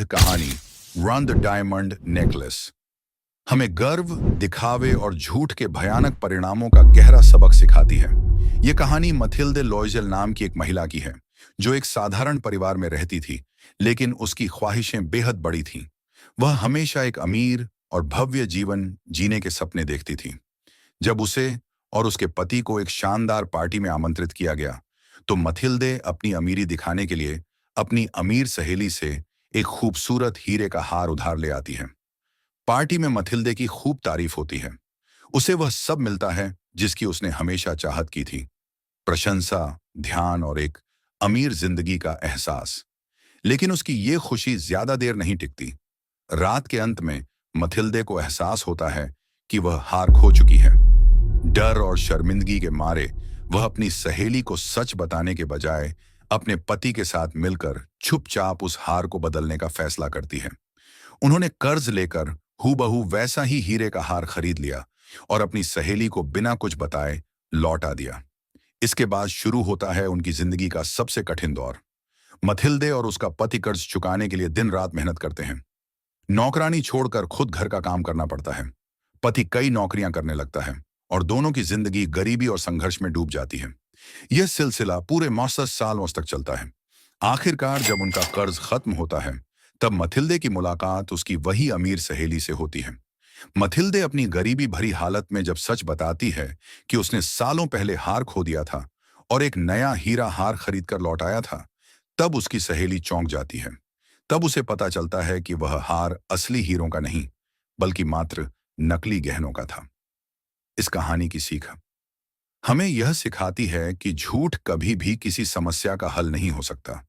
कहानी run the diamond necklace हमें गर्व, दिखावे और झूठ के भयानक परिणामों का गहरा सबक सिखाती है। यह कहानी मथिल्डे लॉयजल नाम की एक महिला की है, जो एक साधारण परिवार में रहती थी, लेकिन उसकी ख्वाहिशें बेहद बड़ी थीं। वह हमेशा एक अमीर और भव्य जीवन जीने के सपने देखती थी। जब उसे और उसके पति को एक शानदार पार्टी में आमंत्रित किया गया, तो मथिल्डे अपनी अमीरी दिखाने के लिए अपनी अमीर सहेली से एक खूबसूरत हीरे का हार उधार ले आती है। पार्टी में मथिल्डे की खूब तारीफ होती है। उसे वह सब मिलता है जिसकी उसने हमेशा चाहत की थी, प्रशंसा, ध्यान और एक अमीर जिंदगी का एहसास। लेकिन उसकी ये खुशी ज्यादा देर नहीं टिकती। रात के अंत में मथिल्डे को एहसास होता है कि वह हार खो चुकी है। डर और शर्मिंदगी के मारे वह अपनी सहेली को सच बताने के बजाय अपने पति के साथ मिलकर चुपचाप उस हार को बदलने का फैसला करती है। उन्होंने कर्ज लेकर हूबहू वैसा ही हीरे का हार खरीद लिया और अपनी सहेली को बिना कुछ बताए लौटा दिया। इसके बाद शुरू होता है उनकी जिंदगी का सबसे कठिन दौर। मथिल्डे और उसका पति कर्ज चुकाने के लिए दिन रात मेहनत करते हैं। नौकरानी छोड़कर खुद घर का काम करना पड़ता है। पति कई नौकरियां करने लगता है और दोनों की जिंदगी गरीबी और संघर्ष में डूब जाती है। यह सिलसिला पूरे 62 सालों तक चलता है। आखिरकार जब उनका कर्ज खत्म होता है, तब मथिल्डे की मुलाकात उसकी वही अमीर सहेली से होती है। मथिल्डे अपनी गरीबी भरी हालत में जब सच बताती है कि उसने सालों पहले हार खो दिया था और एक नया हीरा हार खरीद कर लौटाया था, तब उसकी सहेली चौंक जाती है। तब उसे पता चलता है कि वह हार असली हीरों का नहीं, बल्कि मात्र नकली गहनों का था। इस कहानी की सीख हमें यह सिखाती है कि झूठ कभी भी किसी समस्या का हल नहीं हो सकता।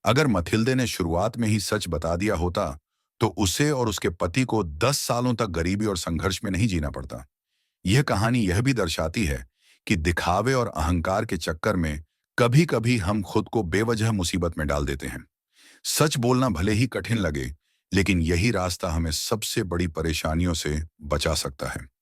अगर मथिल्डे ने शुरुआत में ही सच बता दिया होता, तो उसे और उसके पति को 10 सालों तक गरीबी और संघर्ष में नहीं जीना पड़ता। यह कहानी यह भी दर्शाती है कि दिखावे और अहंकार के चक्कर में कभी-कभी हम खुद को बेवजह मुसीबत में डाल देते हैं। सच बोलना भले ही कठिन लगे, लेकिन यही रास्ता हमें सबसे बड़ी परेशानियों से बचा सकता है।